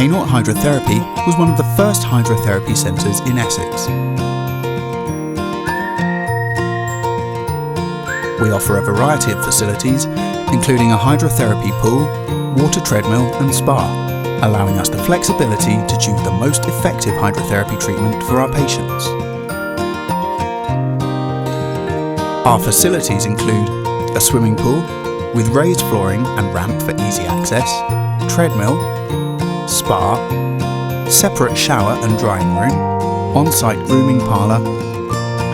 Hainault Hydrotherapy was one of the first hydrotherapy centres in Essex. We offer a variety of facilities, including a hydrotherapy pool, water treadmill and spa, allowing us the flexibility to choose the most effective hydrotherapy treatment for our patients. Our facilities include a swimming pool with raised flooring and ramp for easy access, treadmill, spa, separate shower and drying room, on-site grooming parlour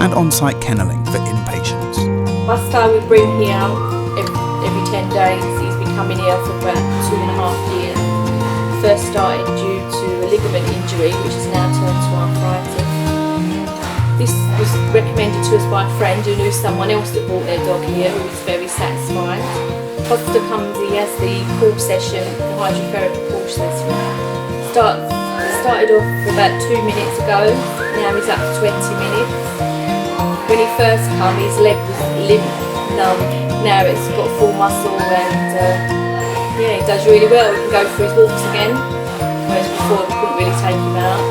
and on-site kennelling for inpatients. Buster we bring here every 10 days. He's been coming here for about 2.5 years. First started due to a ligament injury which has now turned to arthritis. This was recommended to us by a friend who knew someone else that brought their dog here who was very satisfied. Buster comes, he has the pool session, the hydrotherapy pool session. Started off about 2 minutes ago, now he's up to 20 minutes. When he first came, his leg was limp, numb. Now it's got full muscle and he does really well. He can go for his walks again, whereas before we couldn't really take him out.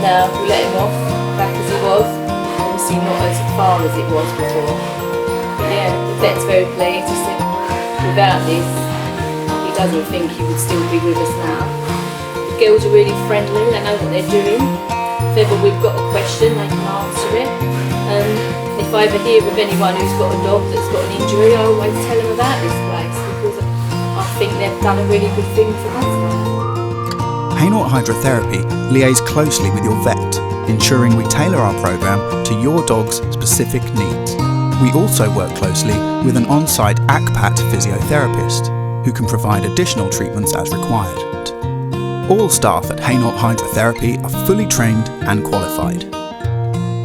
Now we let him off, back as he was, obviously not as far as it was before. But yeah, the vet's very pleased. He said without this, he doesn't think he would still be with us now. The girls are really friendly, they know what they're doing. If ever we've got a question, they can answer it. If I ever hear of anyone who's got a dog that's got an injury, I always tell them about this place because I think they've done a really good thing for us. Hainault Hydrotherapy liaise closely with your vet, ensuring we tailor our programme to your dog's specific needs. We also work closely with an on-site ACPAT physiotherapist who can provide additional treatments as required. All staff at Hainault Hydrotherapy are fully trained and qualified.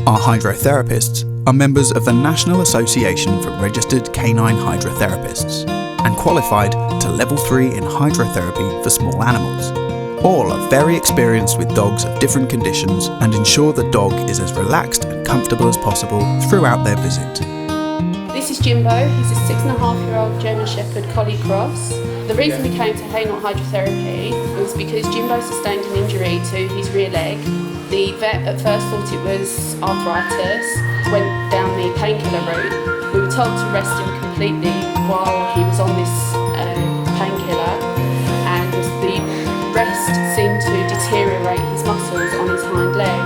Our hydrotherapists are members of the National Association for Registered Canine Hydrotherapists and qualified to Level 3 in hydrotherapy for small animals. All are very experienced with dogs of different conditions and ensure the dog is as relaxed and comfortable as possible throughout their visit. This is Jimbo. He's a 6.5-year-old German Shepherd Collie Cross. The reason we came to Hainault Hydrotherapy was because Jimbo sustained an injury to his rear leg. The vet at first thought it was arthritis, went down the painkiller route. We were told to rest him completely while he was on this painkiller, and the rest seemed to deteriorate his muscles on his hind leg.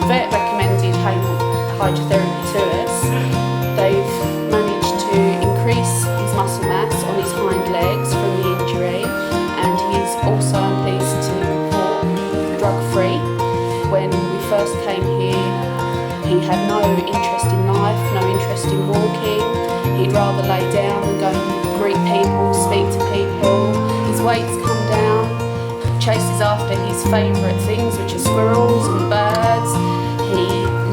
The vet recommended Hainault Hydrotherapy to us. They've managed to increase his muscle mass on his hind legs from the injury, and he's also, I'm pleased to report, drug-free. When we first came here, he had no interest in life, no interest in walking. He'd rather lay down than go and greet people, speak to people. His weight's come down. He chases after his favourite things, which are squirrels and birds. He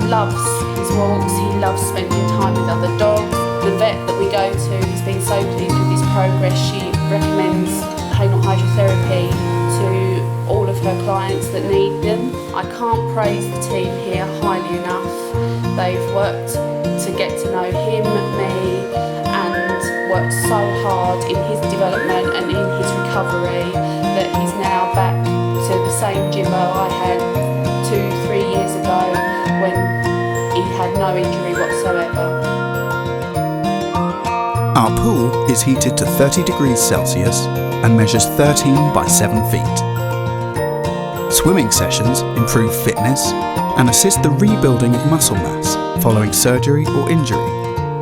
loves his walks, he loves spending time with other dogs. The vet that we go to has been so pleased with his progress. She recommends Hainault Hydrotherapy to all of her clients that need them. I can't praise the team here highly enough. They've worked to get to know him, me, and worked so hard in his development and in his recovery that he's now back to the same Jimbo I had 2-3 years ago when he had no injury whatsoever. Our pool is heated to 30 degrees Celsius and measures 13 by 7 feet. Swimming sessions improve fitness and assist the rebuilding of muscle mass following surgery or injury,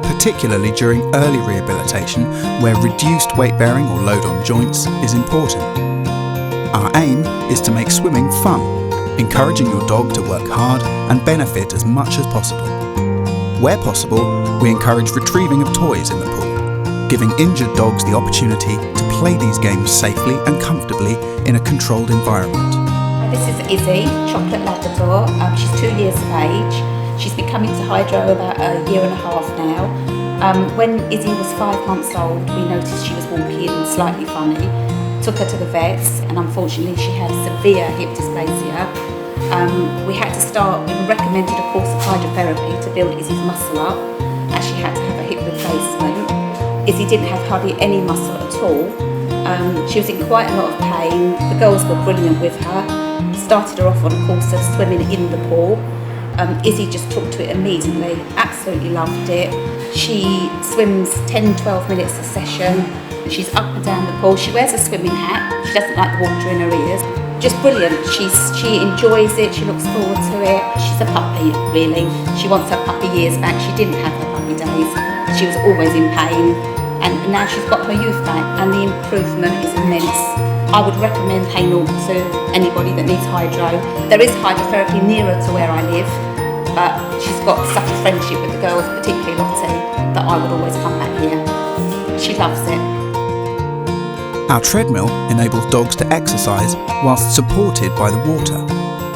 particularly during early rehabilitation where reduced weight bearing or load on joints is important. Our aim is to make swimming fun, encouraging your dog to work hard and benefit as much as possible. Where possible, we encourage retrieving of toys in the pool, giving injured dogs the opportunity to play these games safely and comfortably in a controlled environment. This is Izzy, chocolate Labrador. She's 2 years of age. She's been coming to Hydro about 1.5 years now. When Izzy was 5 months old, we noticed she was walking slightly funny. Took her to the vets, and unfortunately she had severe hip dysplasia. We had to start, we were recommended a course of hydrotherapy to build Izzy's muscle up, as she had to have a hip replacement. Izzy didn't have hardly any muscle at all. She was in quite a lot of pain. The girls were brilliant with her. Started her off on a course of swimming in the pool. Izzy just took to it immediately, absolutely loved it. She swims 10-12 minutes a session. She's up and down the pool. She wears a swimming hat. She doesn't like the water in her ears. Just brilliant. She enjoys it. She looks forward to it. She's a puppy, really. She wants her puppy years back. She didn't have her puppy days. She was always in pain. And now she's got her youth back, and the improvement is immense. I would recommend Hainault to anybody that needs hydro. There is hydrotherapy nearer to where I live, but she's got such a friendship with the girls, particularly Lottie, that I would always come back here. She loves it. Our treadmill enables dogs to exercise whilst supported by the water,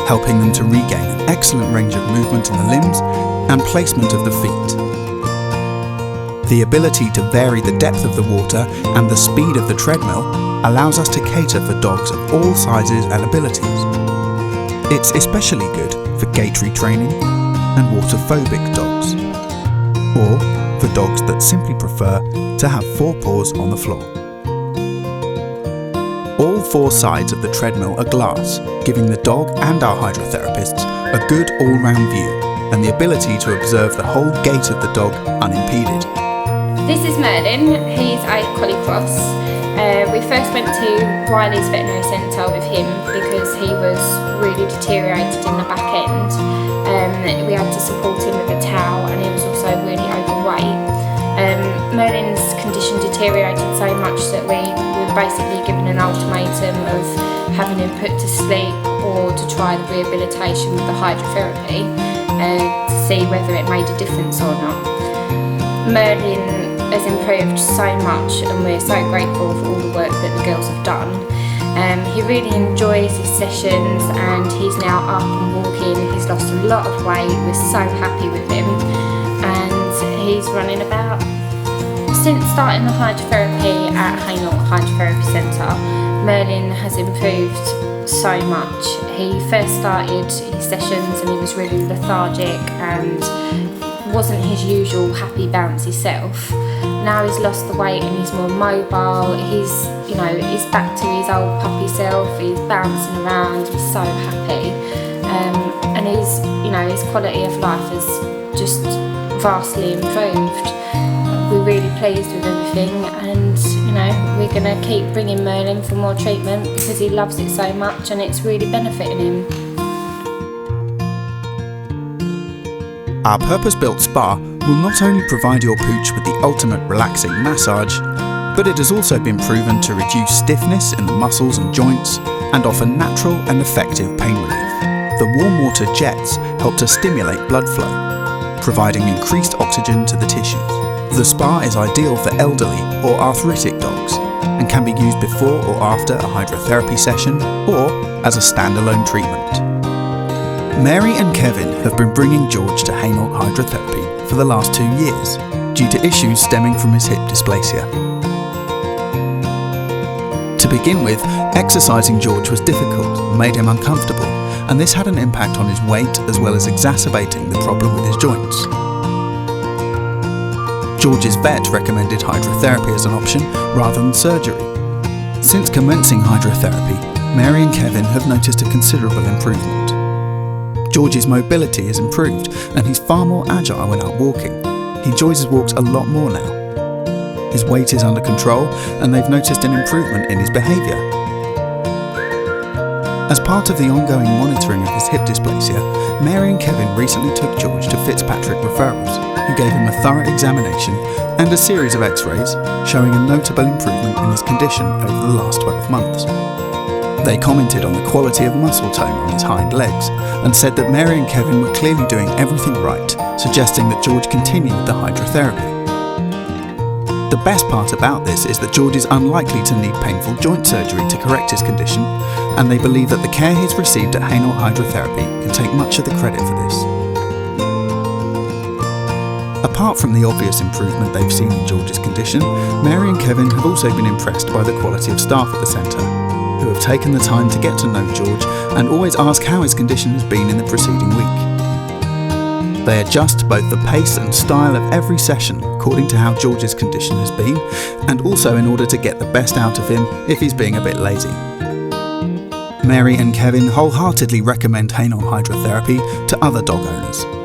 helping them to regain an excellent range of movement in the limbs and placement of the feet. The ability to vary the depth of the water and the speed of the treadmill allows us to cater for dogs of all sizes and abilities. It's especially good for gait retraining and water-phobic dogs, or for dogs that simply prefer to have 4 paws on the floor. All 4 sides of the treadmill are glass, giving the dog and our hydrotherapists a good all-round view and the ability to observe the whole gait of the dog unimpeded. This is Merlin. He's a collie cross. We first went to Wiley's Veterinary Centre with him because he was really deteriorated in the back end. We had to support him with a towel, and he was also really overweight. Merlin's condition deteriorated so much that we were basically given an ultimatum of having him put to sleep or to try the rehabilitation with the hydrotherapy to see whether it made a difference or not. Merlin has improved so much, and we're so grateful for all the work that the girls have done. He really enjoys his sessions, and he's now up and walking. He's lost a lot of weight. We're so happy with him, and he's running about. Since starting the hydrotherapy at Hainault Hydrotherapy Centre, Merlin has improved so much. He first started his sessions and he was really lethargic and wasn't his usual happy bouncy self. Now he's lost the weight and he's more mobile. He's back to his old puppy self. He's bouncing around. He's so happy, and his quality of life has just vastly improved. We're really pleased with everything, and we're going to keep bringing Merlin for more treatment because he loves it so much and it's really benefiting him. Our purpose-built spa will not only provide your pooch with the ultimate relaxing massage, but it has also been proven to reduce stiffness in the muscles and joints and offer natural and effective pain relief. The warm water jets help to stimulate blood flow, providing increased oxygen to the tissues. The spa is ideal for elderly or arthritic dogs and can be used before or after a hydrotherapy session or as a standalone treatment. Mary and Kevin have been bringing George to Hainault Hydrotherapy for the last 2 years due to issues stemming from his hip dysplasia. To begin with, exercising George was difficult and made him uncomfortable, and this had an impact on his weight as well as exacerbating the problem with his joints. George's vet recommended hydrotherapy as an option rather than surgery. Since commencing hydrotherapy, Mary and Kevin have noticed a considerable improvement. George's mobility has improved and he's far more agile when out walking. He enjoys his walks a lot more now. His weight is under control and they've noticed an improvement in his behaviour. As part of the ongoing monitoring of his hip dysplasia, Mary and Kevin recently took George to Fitzpatrick Referrals, who gave him a thorough examination and a series of x-rays showing a notable improvement in his condition over the last 12 months. They commented on the quality of muscle tone on his hind legs and said that Mary and Kevin were clearly doing everything right, suggesting that George continue with the hydrotherapy. The best part about this is that George is unlikely to need painful joint surgery to correct his condition, and they believe that the care he's received at Hainault Hydrotherapy can take much of the credit for this. Apart from the obvious improvement they've seen in George's condition, Mary and Kevin have also been impressed by the quality of staff at the centre, who have taken the time to get to know George and always ask how his condition has been in the preceding week. They adjust both the pace and style of every session according to how George's condition has been, and also in order to get the best out of him if he's being a bit lazy. Mary and Kevin wholeheartedly recommend Hainault Hydrotherapy to other dog owners.